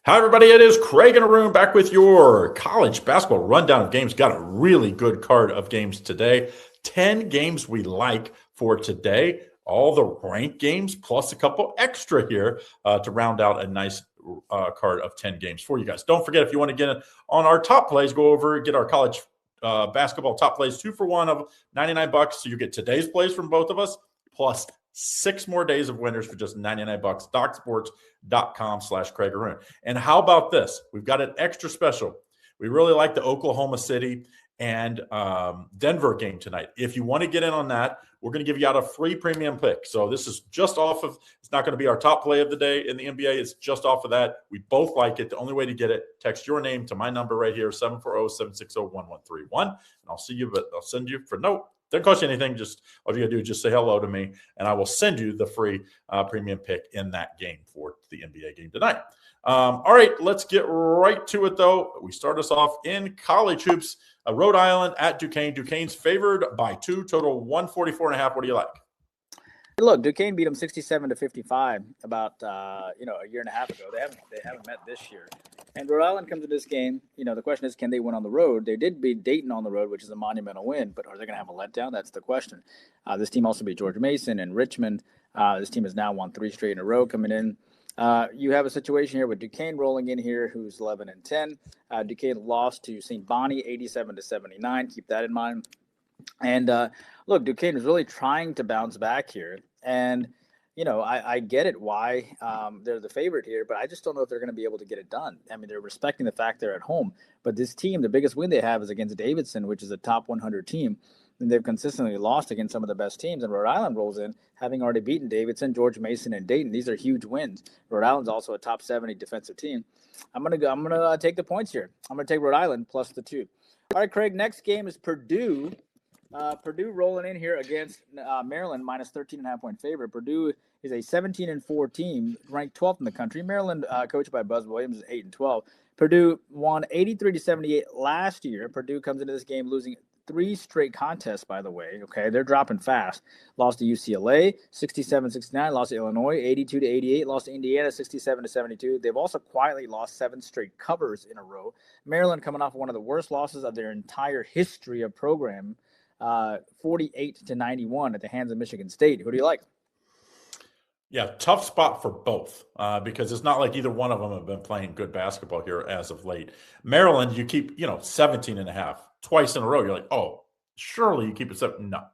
Hi, everybody. It is Craig and Arun back with your college basketball rundown of games. Got a really good card of games today. 10 games we like for today. All the ranked games plus a couple extra here to round out a nice card of 10 games for you guys. Don't forget, if you want to get on our top plays, go over, get our college basketball top plays, 2 for 1 of $99. So you get today's plays from both of us, plus 6 more days of winners for just $99. DocSports.com/Craig Arun. And how about this? We've got an extra special. We really like the Oklahoma City and Denver game tonight. If you want to get in on that, we're going to give you out a free premium pick. So this is just off of, it's not going to be our top play of the day in the NBA. It's just off of that. We both like it. The only way to get it, text your name to my number right here, 740-760-1131. And I'll send you for no. Doesn't cost you anything. Just all you got to do is just say hello to me, and I will send you the free premium pick in that game for the NBA game tonight. All right, let's get right to it, though. We start us off in college hoops. Rhode Island at Duquesne. Duquesne's favored by 2, total 144.5. What do you like? Look, Duquesne beat them 67-55 about a year and a half ago. They haven't met this year. And Rhode Island comes to this game. The question is, can they win on the road? They did beat Dayton on the road, which is a monumental win. But are they going to have a letdown? That's the question. This team also beat George Mason and Richmond. This team has now won 3 straight in a row coming in. You have a situation here with Duquesne rolling in here, who's 11-10. Duquesne lost to St. Bonnie 87-79. Keep that in mind. And look, Duquesne is really trying to bounce back here. And, I get it why they're the favorite here, but I just don't know if they're going to be able to get it done. I mean, they're respecting the fact they're at home. But this team, the biggest win they have is against Davidson, which is a top 100 team. And they've consistently lost against some of the best teams. And Rhode Island rolls in, having already beaten Davidson, George Mason, and Dayton. These are huge wins. Rhode Island's also a top 70 defensive team. I'm gonna take the points here. I'm gonna take Rhode Island plus the 2. All right, Craig. Next game is Purdue. Purdue rolling in here against Maryland, minus 13.5 point favorite. Purdue is a 17-4 team, ranked 12th in the country. Maryland, coached by Buzz Williams, is 8-12. Purdue won 83-78 last year. Purdue comes into this game losing 3 straight contests, by the way. Okay, they're dropping fast. Lost to UCLA, 67-69. Lost to Illinois, 82-88. Lost to Indiana, 67-72. They've also quietly lost 7 straight covers in a row. Maryland coming off one of the worst losses of their entire history of program. 48-91 at the hands of Michigan State. Who do you like? Yeah, tough spot for both because it's not like either one of them have been playing good basketball here as of late. Maryland, you keep 17.5 twice in a row. You're like, oh, surely you keep it 7. No.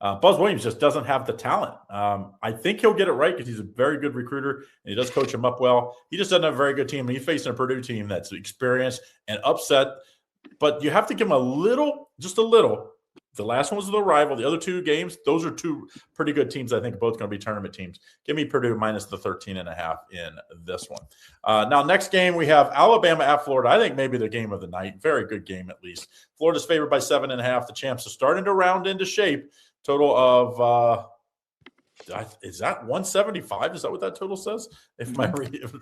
Buzz Williams just doesn't have the talent. I think he'll get it right because he's a very good recruiter and he does coach him up well. He just doesn't have a very good team. And he's facing a Purdue team that's experienced and upset. But you have to give him just a little. The last one was the rival. The other 2 games, those are 2 pretty good teams. I think both going to be tournament teams. Give me Purdue minus the 13.5 in this one. Now, next game, we have Alabama at Florida. I think maybe the game of the night. Very good game, at least. Florida's favored by 7.5. The champs are starting to round into shape. Total of, is that 175? Is that what that total says? If my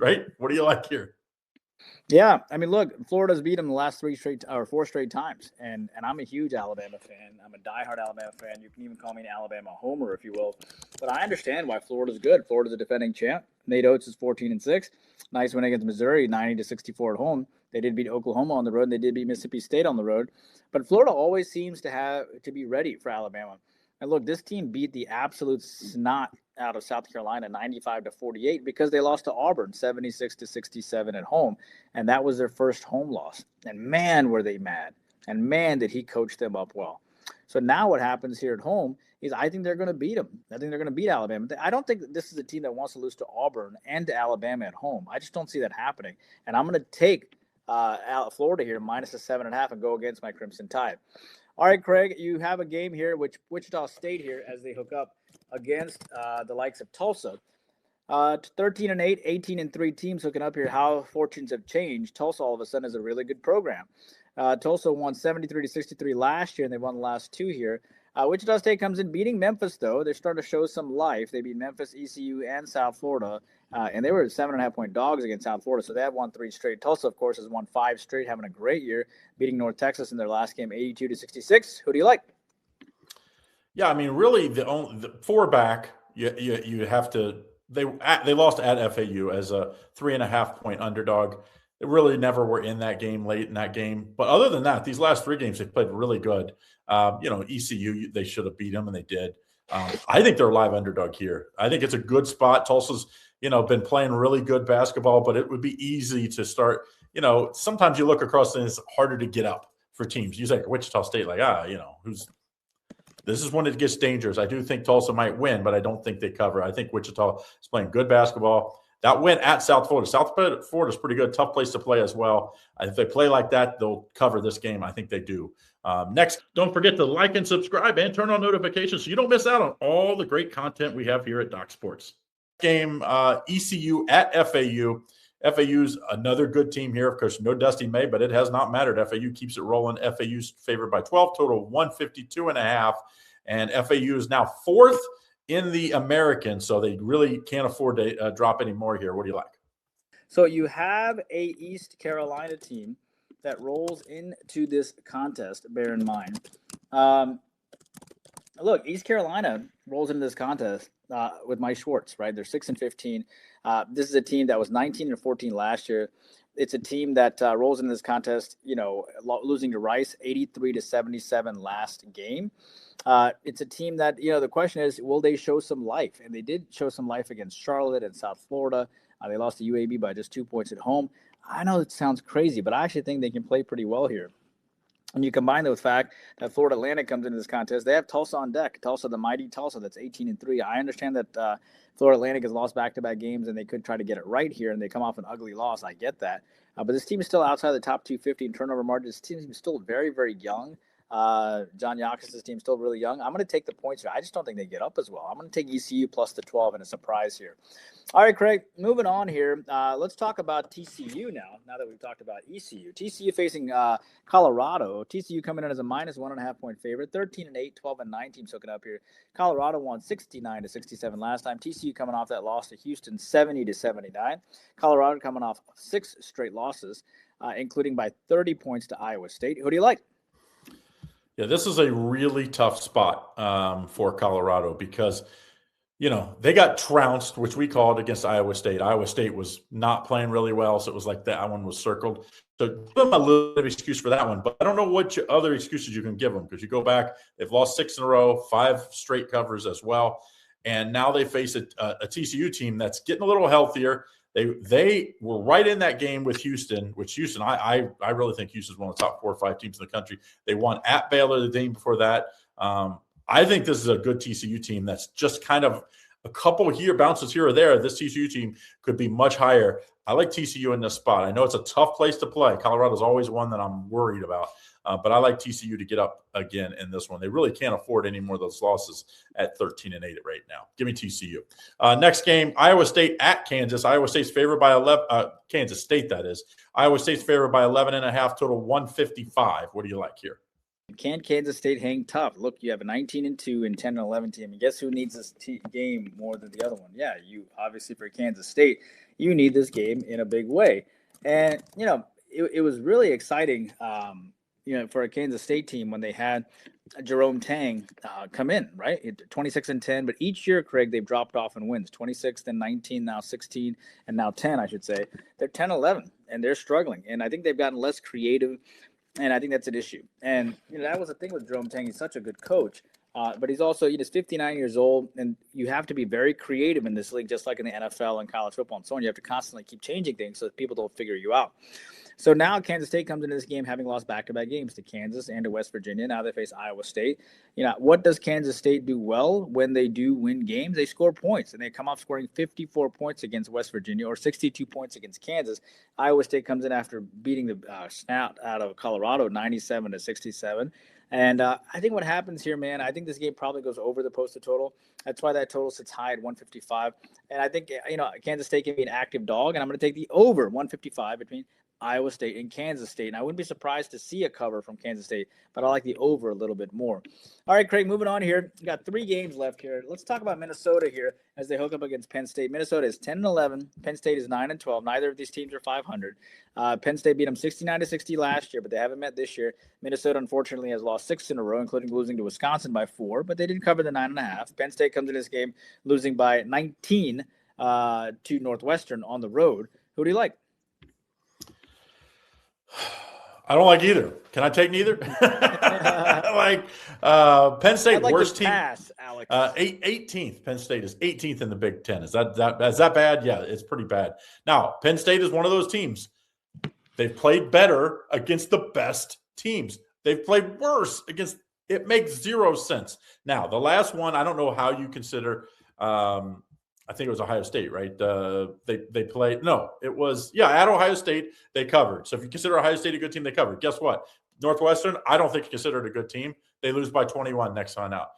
right? What do you like here? Yeah, I mean, look, Florida's beat them the last 4 straight times, and I'm a huge Alabama fan. I'm a diehard Alabama fan. You can even call me an Alabama homer, if you will. But I understand why Florida's good. Florida's a defending champ. Nate Oates is 14-6. Nice win against Missouri, 90-64 at home. They did beat Oklahoma on the road, and they did beat Mississippi State on the road. But Florida always seems to be ready for Alabama. And look, this team beat the absolute snot out of South Carolina 95-48 because they lost to Auburn 76-67 at home. And that was their first home loss. And man, were they mad. And man, did he coach them up well. So now what happens here at home is I think they're going to beat them. I think they're going to beat Alabama. I don't think this is a team that wants to lose to Auburn and to Alabama at home. I just don't see that happening. And I'm going to take Florida here minus the 7.5 and go against my Crimson Tide. All right, Craig, you have a game here, which Wichita State here as they hook up against the likes of Tulsa. 13-8, 18-3 teams hooking up here. How fortunes have changed. Tulsa all of a sudden is a really good program. Tulsa won 73-63 last year, and they won the last 2 here. Wichita State comes in beating Memphis, though. They're starting to show some life. They beat Memphis, ECU, and South Florida, and they were 7.5-point dogs against South Florida, so they have won 3 straight. Tulsa, of course, has won 5 straight, having a great year, beating North Texas in their last game, 82-66. Who do you like? Yeah, I mean, really, the 4 back, you have to they lost at FAU as a 3.5-point underdog. They really never were in that game late in that game. But other than that, these last 3 games, they played really good. ECU, they should have beat them, and they did. I think they're a live underdog here. I think it's a good spot. Tulsa's, been playing really good basketball, but it would be easy to start. Sometimes you look across and it's harder to get up for teams. You say Wichita State, this is when it gets dangerous. I do think Tulsa might win, but I don't think they cover. I think Wichita is playing good basketball. That win at South Florida. South Florida is pretty good. Tough place to play as well. If they play like that, they'll cover this game. I think they do. Next, don't forget to like and subscribe and turn on notifications so you don't miss out on all the great content we have here at Doc Sports. Game ECU at FAU. FAU's another good team here. Of course, no Dusty May, but it has not mattered. FAU keeps it rolling. FAU's favored by 12, total 152.5. And FAU is now 4th in the American, so they really can't afford to drop any more here. What do you like? So you have a East Carolina team that rolls into this contest, bear in mind. Look, East Carolina rolls into this contest with Mike Schwartz, right? They're 6-15. This is a team that was 19-14 last year. It's a team that rolls into this contest, losing to Rice 83-77 last game. It's a team that, the question is, will they show some life? And they did show some life against Charlotte and South Florida. They lost to UAB by just 2 points at home. I know it sounds crazy, but I actually think they can play pretty well here. And you combine that with the fact that Florida Atlantic comes into this contest, they have Tulsa on deck. Tulsa, the mighty Tulsa, that's 18-3. I understand that Florida Atlantic has lost back-to-back games, and they could try to get it right here, and they come off an ugly loss. I get that. But this team is still outside the top 250 in turnover margin. This team is still very, very young. John Yakis' team still really young. I'm going to take the points here. I just don't think they get up as well. I'm going to take ECU plus the 12 and a surprise here. All right, Craig, moving on here. Let's talk about TCU now that we've talked about ECU. TCU facing Colorado. TCU coming in as a minus 1.5 point favorite. 13-8, 12-9 team soaking up here. Colorado won 69-67 last time. TCU coming off that loss to Houston 70-79. Colorado coming off 6 straight losses, including by 30 points to Iowa State. Who do you like? Yeah, this is a really tough spot for Colorado because, they got trounced, which we called against Iowa State. Iowa State was not playing really well, so it was like that one was circled. So give them a little bit of excuse for that one, but I don't know what other excuses you can give them because you go back, they've lost 6 in a row, 5 straight covers as well, and now they face a TCU team that's getting a little healthier. They were right in that game with Houston, which Houston, I really think Houston's one of the top 4 or 5 teams in the country. They won at Baylor the day before that. I think this is a good TCU team that's just kind of a couple of bounces here or there. This TCU team could be much higher. I like TCU in this spot. I know it's a tough place to play. Colorado's always one that I'm worried about. But I like TCU to get up again in this one. They really can't afford any more of those losses at 13-8 right now. Give me TCU. Next game, Iowa State at Kansas. Iowa State's favored by 11. Kansas State, that is. Iowa State's favored by 11.5, total 155. What do you like here? Can Kansas State hang tough? Look, you have a 19-2 and 10-11 team. And guess who needs this game more than the other one? Yeah, you obviously for Kansas State, you need this game in a big way. And, it was really exciting, for a Kansas State team when they had Jerome Tang come in, right? 26-10. But each year, Craig, they've dropped off in wins. 26 then 19, now 16, and now 10, I should say. They're 10-11, and they're struggling. And I think they've gotten less creative. And I think that's an issue. And, that was the thing with Jerome Tang. He's such a good coach. But he's also, he's 59 years old, and you have to be very creative in this league, just like in the NFL and college football and so on. You have to constantly keep changing things so that people don't figure you out. So now Kansas State comes into this game having lost back-to-back games to Kansas and to West Virginia. Now they face Iowa State. What does Kansas State do well when they do win games? They score points, and they come off scoring 54 points against West Virginia or 62 points against Kansas. Iowa State comes in after beating the snout out of Colorado 97-67. And I think what happens here, man, I think this game probably goes over the posted total. That's why that total sits high at 155. And I think, Kansas State can be an active dog, and I'm going to take the over 155 between Iowa State and Kansas State. And I wouldn't be surprised to see a cover from Kansas State, but I like the over a little bit more. All right, Craig, moving on here. We've got 3 games left here. Let's talk about Minnesota here as they hook up against Penn State. Minnesota is 10-11. Penn State is 9-12. Neither of these teams are 500. Penn State beat them 69-60 last year, but they haven't met this year. Minnesota, unfortunately, has lost 6 in a row, including losing to Wisconsin by 4, but they didn't cover the 9.5. Penn State comes in this game losing by 19 to Northwestern on the road. Who do you like? I don't like either. Can I take neither? Penn State, like worst team. Pass, Alex. 18th. Penn State is 18th in the Big Ten. Is that bad? Yeah, it's pretty bad. Now, Penn State is one of those teams. They've played better against the best teams. They've played worse against. It makes zero sense. Now, the last one, I don't know how you consider. I think it was Ohio State, right? They played. No, it was at Ohio State they covered. So if you consider Ohio State a good team, they covered. Guess what? Northwestern, I don't think you consider it a good team. They lose by 21 next time out.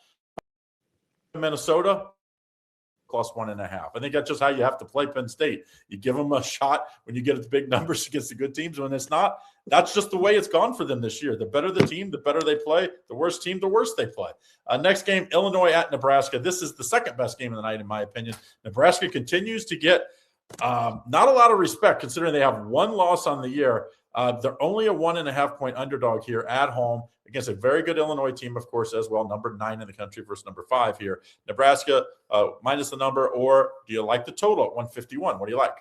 Minnesota, +1.5. I think that's just how you have to play Penn State. You give them a shot when you get the big numbers against the good teams. When it's not, that's just the way it's gone for them this year. The better the team, the better they play. The worst team, the worse they play. Next game, Illinois at Nebraska. This is the second best game of the night, in my opinion. Nebraska continues to get not a lot of respect, considering they have one loss on the year. They're only a 1.5-point underdog here at home against a very good Illinois team, of course, as well. Number 9 in the country versus number 5 here. Nebraska minus the number, or do you like the total at 151? What do you like?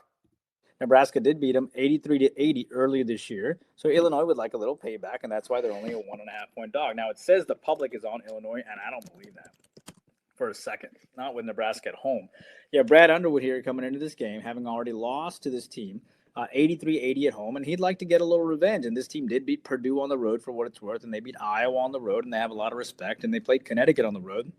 Nebraska did beat them 83-80 earlier this year. So Illinois would like a little payback, and that's why they're only a 1.5-point dog. Now, it says the public is on Illinois, and I don't believe that for a second. Not with Nebraska at home. Yeah, Brad Underwood here coming into this game, having already lost to this team. 83-80 at home, and he'd like to get a little revenge. And this team did beat Purdue on the road for what it's worth, and they beat Iowa on the road, and they have a lot of respect. And they played Connecticut on the road,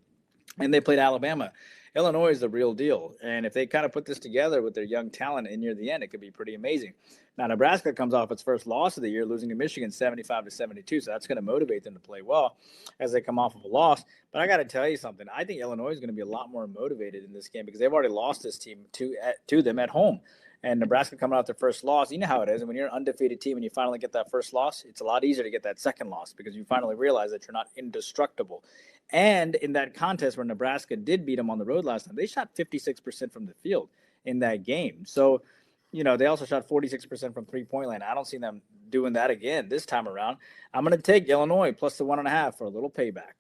and they played Alabama. Illinois is the real deal, and if they kind of put this together with their young talent and near the end, it could be pretty amazing. Now, Nebraska comes off its first loss of the year, losing to Michigan 75-72, so that's going to motivate them to play well as they come off of a loss. But I got to tell you something. I think Illinois is going to be a lot more motivated in this game because they've already lost this team to them at home. And Nebraska coming out their first loss, you know how it is. And when you're an undefeated team and you finally get that first loss, it's a lot easier to get that second loss because you finally realize that you're not indestructible. And in that contest where Nebraska did beat them on the road last time, they shot 56% from the field in that game. So, they also shot 46% from three-point line. I don't see them doing that again this time around. I'm going to take Illinois plus the 1.5 for a little payback.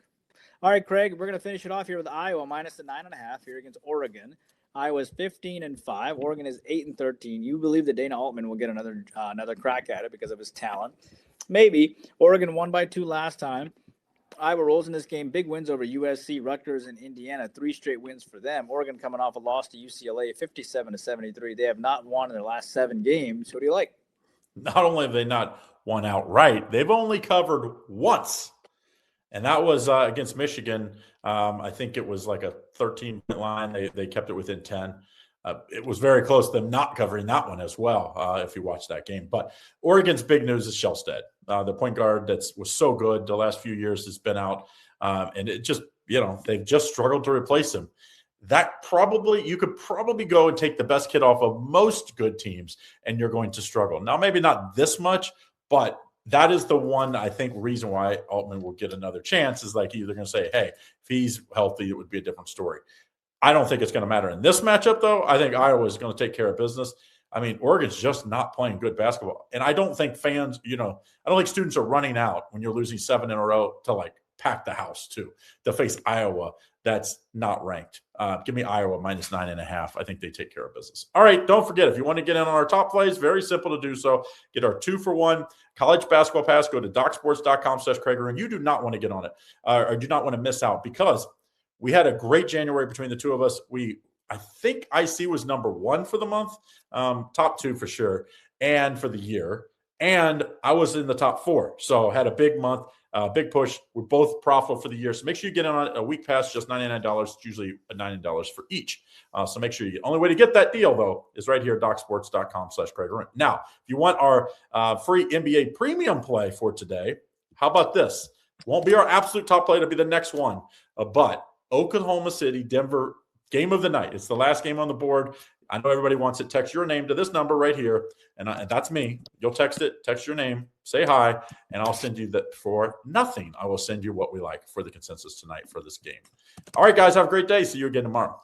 All right, Craig, we're going to finish it off here with Iowa minus the 9.5 here against Oregon. Iowa's 15-5. Oregon is 8-13. You believe that Dana Altman will get another crack at it because of his talent? Maybe. Oregon won by 2 last time. Iowa rolls in this game. Big wins over USC, Rutgers, and Indiana. 3 straight wins for them. Oregon coming off a loss to UCLA, 57-73. They have not won in their last 7 games. Who do you like? Not only have they not won outright, they've only covered once. And that was against Michigan. I think it was like a 13-point line. They kept it within 10. It was very close to them not covering that one as well, if you watch that game. But Oregon's big news is Shellstead. The point guard that was so good the last few years has been out. And it just, they've just struggled to replace him. You could probably go and take the best kid off of most good teams, and you're going to struggle. Now, maybe not this much, but that is the one, I think, reason why Altman will get another chance is like either going to say, hey, if he's healthy, it would be a different story. I don't think it's going to matter in this matchup, though. I think Iowa is going to take care of business. I mean, Oregon's just not playing good basketball. And I don't think fans, I don't think students are running out when you're losing 7 in a row to pack the house too, to face Iowa that's not ranked. Give me Iowa minus 9.5. I think they take care of business. All right, don't forget, if you want to get in on our top plays, very simple to do so. Get our 2-for-1 college basketball pass. Go to docsports.com/Craig. You do not want to get on it or do not want to miss out because we had a great January between the two of us. I think IC was number 1 for the month, top 2 for sure, and for the year. And I was in the top 4. So had a big month, big push. We're both profitable for the year. So make sure you get on a week pass, just $99. It's usually $90 for each. So make sure only way to get that deal, though, is right here at docsports.com/Craig. Now, if you want our free NBA premium play for today, how about this? Won't be our absolute top play. It'll be the next one. But Oklahoma City, Denver, game of the night. It's the last game on the board. I know everybody wants it. Text your name to this number right here, and that's me. You'll text it, text your name, say hi, and I'll send you that for nothing. I will send you what we like for the consensus tonight for this game. All right, guys, have a great day. See you again tomorrow.